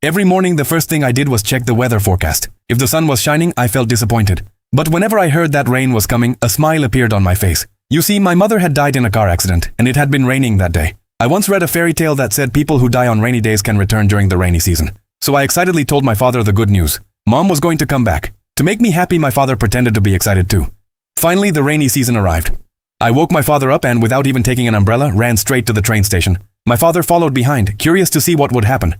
Every morning, the first thing I did was check the weather forecast. If the sun was shining, I felt disappointed. But whenever I heard that rain was coming, a smile appeared on my face. You see, my mother had died in a car accident, and it had been raining that day. I once read a fairy tale that said people who die on rainy days can return during the rainy season. So I excitedly told my father the good news. Mom was going to come back. To make me happy, my father pretended to be excited too. Finally, the rainy season arrived. I woke my father up and, without even taking an umbrella, ran straight to the train station. My father followed behind, curious to see what would happen.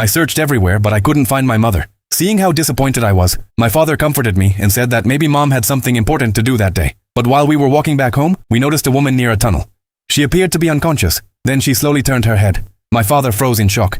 I searched everywhere, but I couldn't find my mother. Seeing how disappointed I was, my father comforted me and said that maybe Mom had something important to do that day. But while we were walking back home, we noticed a woman near a tunnel. She appeared to be unconscious. Then she slowly turned her head. My father froze in shock.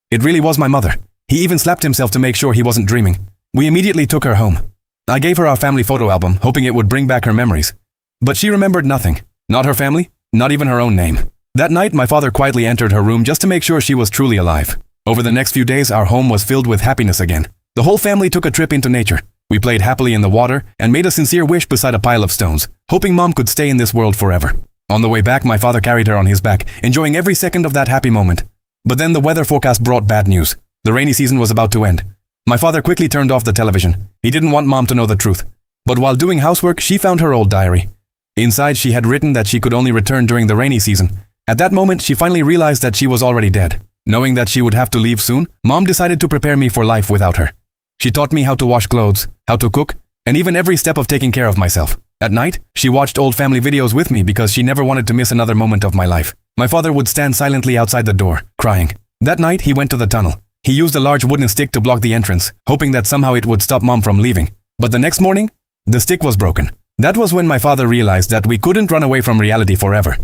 It really was my mother. He even slapped himself to make sure he wasn't dreaming. We immediately took her home. I gave her our family photo album, hoping it would bring back her memories. But she remembered nothing. Not her family, not even her own name. That night, my father quietly entered her room just to make sure she was truly alive. Over the next few days, our home was filled with happiness again. The whole family took a trip into nature. We played happily in the water and made a sincere wish beside a pile of stones, hoping Mom could stay in this world forever. On the way back, my father carried her on his back, enjoying every second of that happy moment. But then the weather forecast brought bad news. The rainy season was about to end. My father quickly turned off the television. He didn't want Mom to know the truth. But while doing housework, she found her old diary. Inside, she had written that she could only return during the rainy season. At that moment, she finally realized that she was already dead. Knowing that she would have to leave soon, Mom decided to prepare me for life without her. She taught me how to wash clothes, how to cook, and even every step of taking care of myself. At night, she watched old family videos with me because she never wanted to miss another moment of my life. My father would stand silently outside the door, crying. That night, he went to the tunnel. He used a large wooden stick to block the entrance, hoping that somehow it would stop Mom from leaving. But the next morning, the stick was broken. That was when my father realized that we couldn't run away from reality forever.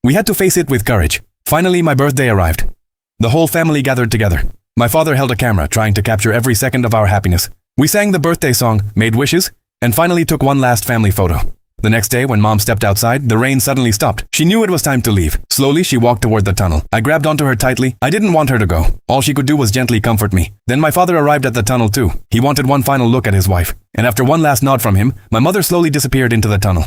We had to face it with courage. Finally, my birthday arrived. The whole family gathered together. My father held a camera, trying to capture every second of our happiness. We sang the birthday song, made wishes, and finally took one last family photo. The next day, when Mom stepped outside, the rain suddenly stopped. She knew it was time to leave. Slowly, she walked toward the tunnel. I grabbed onto her tightly. I didn't want her to go. All she could do was gently comfort me. Then my father arrived at the tunnel too. He wanted one final look at his wife. And after one last nod from him, my mother slowly disappeared into the tunnel.